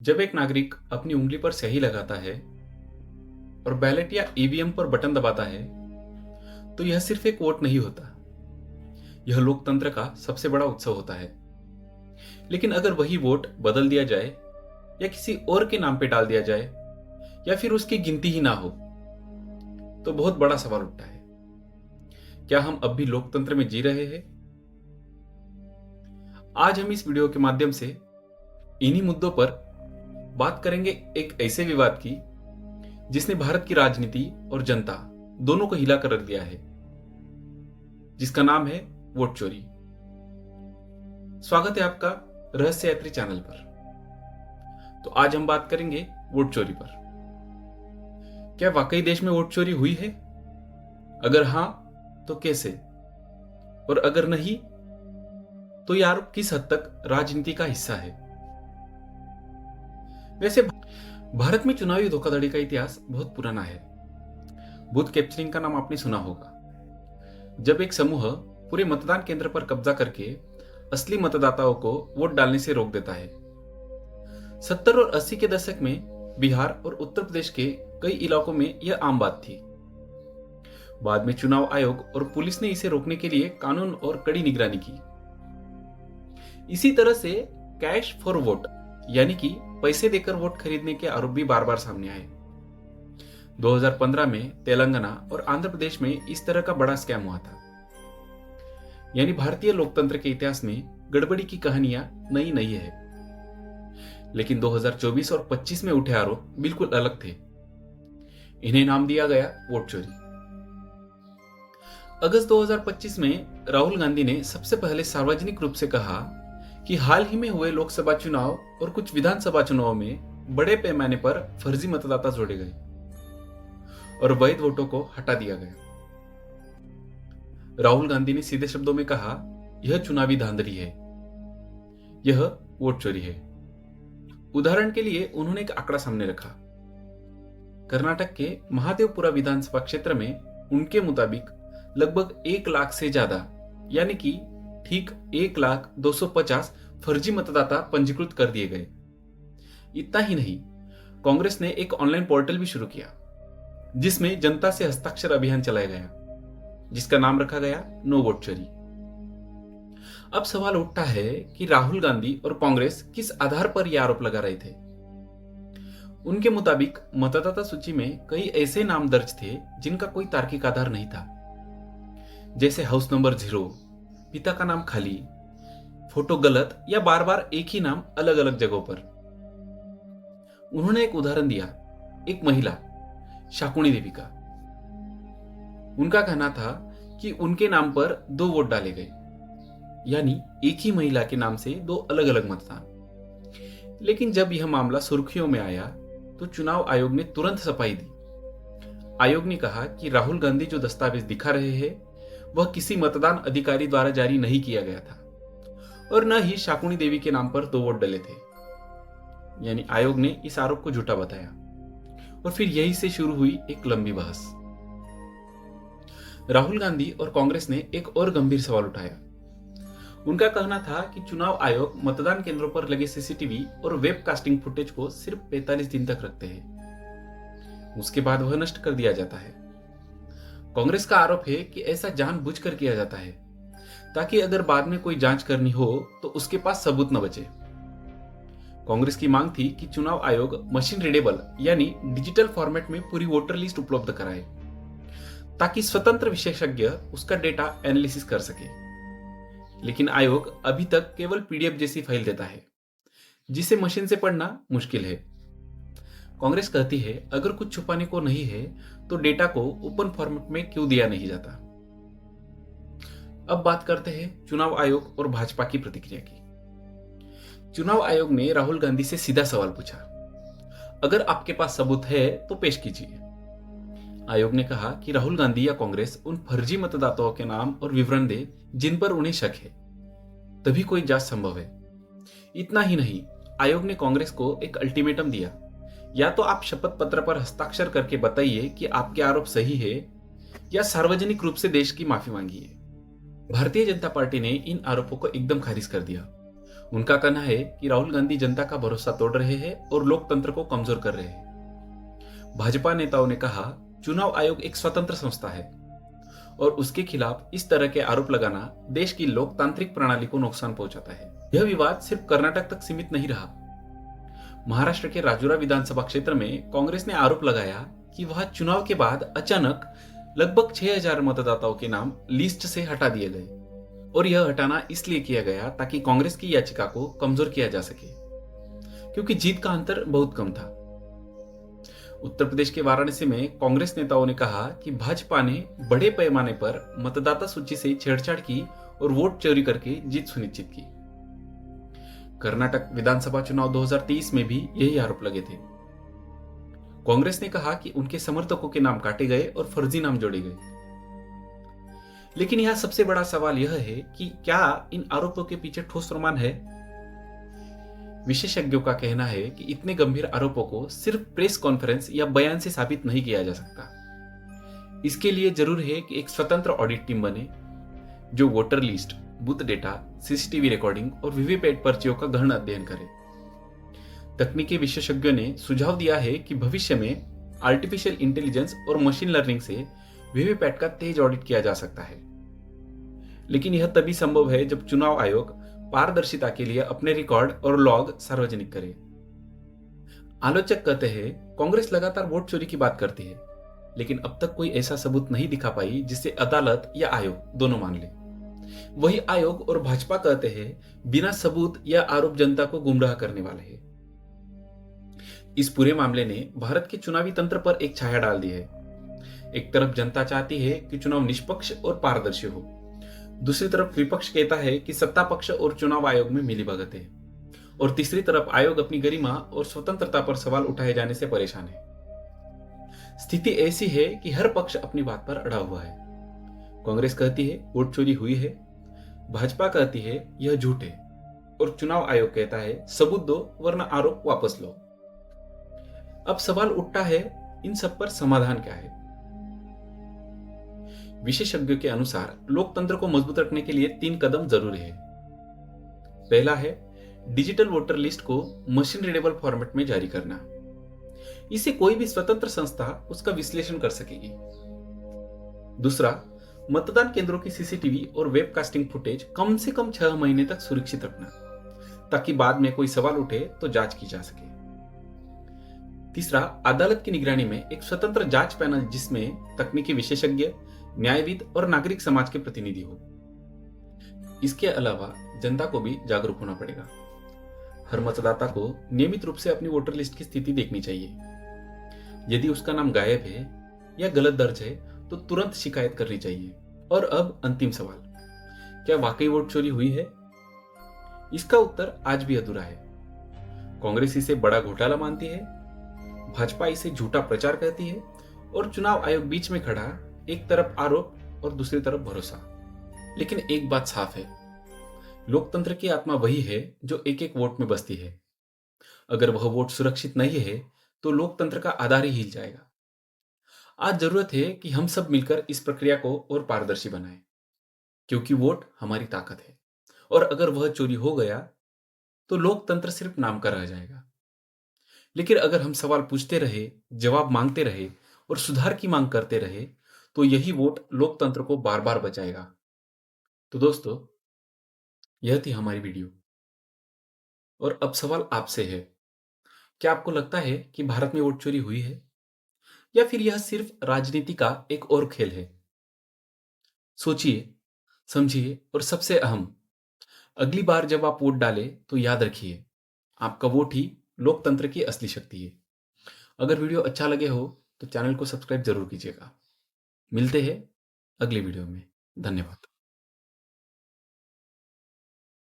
जब एक नागरिक अपनी उंगली पर स्याही लगाता है और बैलेट या ईवीएम पर बटन दबाता है तो यह सिर्फ एक वोट नहीं होता। यह लोकतंत्र का सबसे बड़ा उत्सव होता है। लेकिन अगर वही वोट बदल दिया जाए या किसी और के नाम पे डाल दिया जाए या फिर उसकी गिनती ही ना हो तो बहुत बड़ा सवाल उठता है। क्या हम अब भी लोकतंत्र में जी रहे हैं? आज हम इस वीडियो के माध्यम से इन्हीं मुद्दों पर बात करेंगे, एक ऐसे विवाद की जिसने भारत की राजनीति और जनता दोनों को हिला कर रख दिया है, जिसका नाम है वोट चोरी। स्वागत है आपका रहस्य यात्री चैनल पर। तो आज हम बात करेंगे वोट चोरी पर। क्या वाकई देश में वोट चोरी हुई है? अगर हां तो कैसे, और अगर नहीं तो यह आरोप किस हद तक राजनीति का हिस्सा है? वैसे भारत में चुनावी धोखाधड़ी का इतिहास बहुत पुराना है। बूथ कैप्चरिंग का नाम आपने सुना होगा, जब एक समूह पूरे मतदान केंद्र पर कब्जा करके असली मतदाताओं को वोट डालने से रोक देता है। 70 और 80 के दशक में बिहार और उत्तर प्रदेश के कई इलाकों में यह आम बात थी। बाद में चुनाव आयोग और पुलिस ने इसे रोकने के लिए कानून और कड़ी निगरानी की। इसी तरह से कैश फॉर वोट यानी कि पैसे देकर वोट खरीदने के आरोप भी बार बार सामने आए। 2015 में तेलंगाना और आंध्र प्रदेश में इस तरह का बड़ा स्कैम हुआ था। यानी भारतीय लोकतंत्र के इतिहास में गड़बड़ी की कहानियां नई नहीं है। लेकिन 2024 और 25 में उठे आरोप बिल्कुल अलग थे। इन्हें नाम दिया गया वोट चोरी। अगस्त 2025 में राहुल गांधी ने सबसे पहले सार्वजनिक रूप से कहा कि हाल ही में हुए लोकसभा चुनाव और कुछ विधानसभा चुनाव में बड़े पैमाने पर फर्जी मतदाता जोड़े गए और वैध वोटों को हटा दिया गया। राहुल गांधी ने सीधे शब्दों में कहा, यह चुनावी धांधली है, यह वोट चोरी है। उदाहरण के लिए उन्होंने एक आंकड़ा सामने रखा। कर्नाटक के महादेवपुरा विधानसभा क्षेत्र में उनके मुताबिक लगभग 1 लाख से ज्यादा यानी कि ठीक 1,250,000 फर्जी मतदाता पंजीकृत कर दिए गए। इतना ही नहीं, कांग्रेस ने एक ऑनलाइन पोर्टल भी शुरू किया जिसमें जनता से हस्ताक्षर अभियान चलाया गया, जिसका नाम रखा गया नो वोट चोरी। अब सवाल उठता है कि राहुल गांधी और कांग्रेस किस आधार पर यह आरोप लगा रहे थे। उनके मुताबिक मतदाता सूची में कई ऐसे नाम दर्ज थे जिनका कोई तार्किक आधार नहीं था, जैसे हाउस नंबर 0, पिता का नाम खाली, फोटो गलत या बार बार एक ही नाम अलग अलग जगहों पर। उन्होंने एक उदाहरण दिया, एक महिला शाकुनी देवी का। उनका कहना था कि उनके नाम पर 2 वोट डाले गए, यानी एक ही महिला के नाम से 2 अलग अलग मतदान। लेकिन जब यह मामला सुर्खियों में आया तो चुनाव आयोग ने तुरंत सफाई दी। आयोग ने कहा कि राहुल गांधी जो दस्तावेज दिखा रहे हैं वह किसी मतदान अधिकारी द्वारा जारी नहीं किया गया था और न ही शाकुनी देवी के नाम पर 2 वोट डले थे। यानी आयोग ने इस आरोप को झूठा बताया और फिर यही से शुरू हुई एक लंबी बहस। राहुल गांधी और कांग्रेस ने एक और गंभीर सवाल उठाया। उनका कहना था कि चुनाव आयोग मतदान केंद्रों पर लगे सीसीटीवी और वेबकास्टिंग फुटेज को सिर्फ 45 दिन तक रखते हैं, उसके बाद वह नष्ट कर दिया जाता है। कांग्रेस का आरोप है कि ऐसा जानबूझकर किया जाता है ताकि अगर बाद में कोई जांच करनी हो तो उसके पास सबूत न बचे। कांग्रेस की मांग थी कि चुनाव आयोग मशीन रीडेबल यानी डिजिटल फॉर्मेट में पूरी वोटर लिस्ट उपलब्ध कराए ताकि स्वतंत्र विशेषज्ञ उसका डेटा एनालिसिस कर सके। लेकिन आयोग अभी तक केवल पीडीएफ जैसी फाइल देता है जिसे मशीन से पढ़ना मुश्किल है। कांग्रेस कहती है अगर कुछ छुपाने को नहीं है तो डेटा को ओपन फॉर्मेट में क्यों दिया नहीं जाता। अब बात करते हैं चुनाव आयोग और भाजपा की प्रतिक्रिया की। चुनाव आयोग ने राहुल गांधी से सीधा सवाल पूछा, अगर आपके पास सबूत है तो पेश कीजिए। आयोग ने कहा कि राहुल गांधी या कांग्रेस उन फर्जी मतदाताओं के नाम और विवरण दे जिन पर उन्हें शक है, तभी कोई जांच संभव है। इतना ही नहीं, आयोग ने कांग्रेस को एक अल्टीमेटम दिया, या तो आप शपथ पत्र पर हस्ताक्षर करके बताइए कि आपके आरोप सही है या सार्वजनिक रूप से देश की माफी मांगिए। भारतीय जनता पार्टी ने इन आरोपों को एकदम खारिज कर दिया उनका कहना है कि राहुल गांधी जनता का भरोसा तोड़ रहे हैं और लोकतंत्र को कमजोर कर रहे हैं। भाजपा नेताओं ने कहा, चुनाव आयोग एक स्वतंत्र संस्था है और उसके खिलाफ इस तरह के आरोप लगाना देश की लोकतांत्रिक प्रणाली को नुकसान पहुंचाता है। यह विवाद सिर्फ कर्नाटक तक सीमित नहीं रहा। महाराष्ट्र के राजुरा विधानसभा क्षेत्र में कांग्रेस ने आरोप लगाया कि वह चुनाव के बाद अचानक लगभग 6000 मतदाताओं के नाम लिस्ट से हटा दिए गए और यह हटाना इसलिए किया गया ताकि कांग्रेस की याचिका को कमजोर किया जा सके, क्योंकि जीत का अंतर बहुत कम था। उत्तर प्रदेश के वाराणसी में कांग्रेस नेताओं ने कहा कि भाजपा ने बड़े पैमाने पर मतदाता सूची से छेड़छाड़ की और वोट चोरी करके जीत सुनिश्चित की। कर्नाटक विधानसभा चुनाव 2023 में भी यही आरोप लगे थे। कांग्रेस ने कहा कि उनके समर्थकों के नाम काटे गए और फर्जी नाम जोड़े गए। लेकिन यह सबसे बड़ा सवाल यह है कि क्या इन आरोपों के पीछे ठोस प्रमाण है? विशेषज्ञों का कहना है कि इतने गंभीर आरोपों को सिर्फ प्रेस कॉन्फ्रेंस या बयान से साबित नहीं किया जा सकता। इसके लिए जरूरी है कि एक स्वतंत्र ऑडिट टीम बने जो voter list, booth data, CCTV recording और वीवीपैट पर्चियों का गहन अध्ययन करे। तकनीकी विशेषज्ञों ने सुझाव दिया है कि भविष्य में आर्टिफिशियल इंटेलिजेंस और मशीन लर्निंग से वीवीपैट का तेज ऑडिट किया जा सकता है। लेकिन यह तभी संभव है जब चुनाव आयोग पारदर्शिता के लिए अपने रिकॉर्ड और लॉग सार्वजनिक करे। आलोचक कहते हैं, कांग्रेस लगातार वोट चोरी की बात करती है, लेकिन अब तक कोई ऐसा सबूत नहीं दिखा पाई जिसे अदालत या आयोग दोनों मान ले। वही आयोग और भाजपा कहते हैं, बिना सबूत या आरोप जनता को गुमराह करने वाले हैं। इस पूरे मामले ने भारत के चुनावी तंत्र पर एक छाया डाल दी है। एक तरफ जनता चाहती है कि चुनाव निष्पक्ष और पारदर्शी हो, दूसरी तरफ विपक्ष कहता है कि सत्ता पक्ष और चुनाव आयोग में मिलीभगत है, और तीसरी तरफ आयोग अपनी गरिमा और स्वतंत्रता पर सवाल उठाए जाने से परेशान है। स्थिति ऐसी है कि हर पक्ष अपनी बात पर अड़ा हुआ है। कांग्रेस कहती है वोट चोरी हुई है, भाजपा कहती है यह झूठ है, और चुनाव आयोग कहता है सबूत दो वरना आरोप वापस लो। अब सवाल उठता है, इन सब पर समाधान क्या है? विशेषज्ञों के अनुसार लोकतंत्र को मजबूत रखने के लिए 3 कदम जरूरी है। पहला है डिजिटल वोटर लिस्ट को मशीन रीडेबल फॉर्मेट में जारी करना। इसे कोई भी स्वतंत्र संस्था उसका विश्लेषण कर सकेगी। दूसरा, मतदान केंद्रों की सीसीटीवी और वेबकास्टिंग फुटेज कम से कम 6 महीने तक सुरक्षित रखना, ताकि बाद में कोई सवाल उठे तो जांच की जा सके। तीसरा, अदालत की निगरानी में एक स्वतंत्र जांच पैनल जिसमें तकनीकी विशेषज्ञ, न्यायविद और नागरिक समाज के प्रतिनिधि हो। इसके अलावा जनता को भी जागरूक होना पड़ेगा। हर मतदाता को नियमित रूप से अपनी वोटर लिस्ट की स्थिति देखनी चाहिए। यदि उसका नाम गायब है या गलत दर्ज है तो तुरंत शिकायत करनी चाहिए। और अब अंतिम सवाल, क्या वाकई वोट चोरी हुई है? इसका उत्तर आज भी अधूरा है। कांग्रेस इसे बड़ा घोटाला मानती है, भाजपा इसे झूठा प्रचार कहती है, और चुनाव आयोग बीच में खड़ा, एक तरफ आरोप और दूसरी तरफ भरोसा। लेकिन एक बात साफ है, लोकतंत्र की आत्मा वही है जो एक एक वोट में बसती है। अगर वह वोट सुरक्षित नहीं है तो लोकतंत्र का आधार ही हिल जाएगा। आज जरूरत है कि हम सब मिलकर इस प्रक्रिया को और पारदर्शी बनाएं, क्योंकि वोट हमारी ताकत है, और अगर वह चोरी हो गया तो लोकतंत्र सिर्फ नाम का रह जाएगा। लेकिन अगर हम सवाल पूछते रहे, जवाब मांगते रहे और सुधार की मांग करते रहे तो यही वोट लोकतंत्र को बार बार बचाएगा। तो दोस्तों, यह थी हमारी वीडियो, और अब सवाल आपसे है, क्या आपको लगता है कि भारत में वोट चोरी हुई है, या फिर यह सिर्फ राजनीति का एक और खेल है? सोचिए, समझिए, और सबसे अहम, अगली बार जब आप वोट डालें तो याद रखिए, आपका वोट ही लोकतंत्र की असली शक्ति है। अगर वीडियो अच्छा लगे हो तो चैनल को सब्सक्राइब जरूर कीजिएगा। मिलते हैं अगली वीडियो में। धन्यवाद।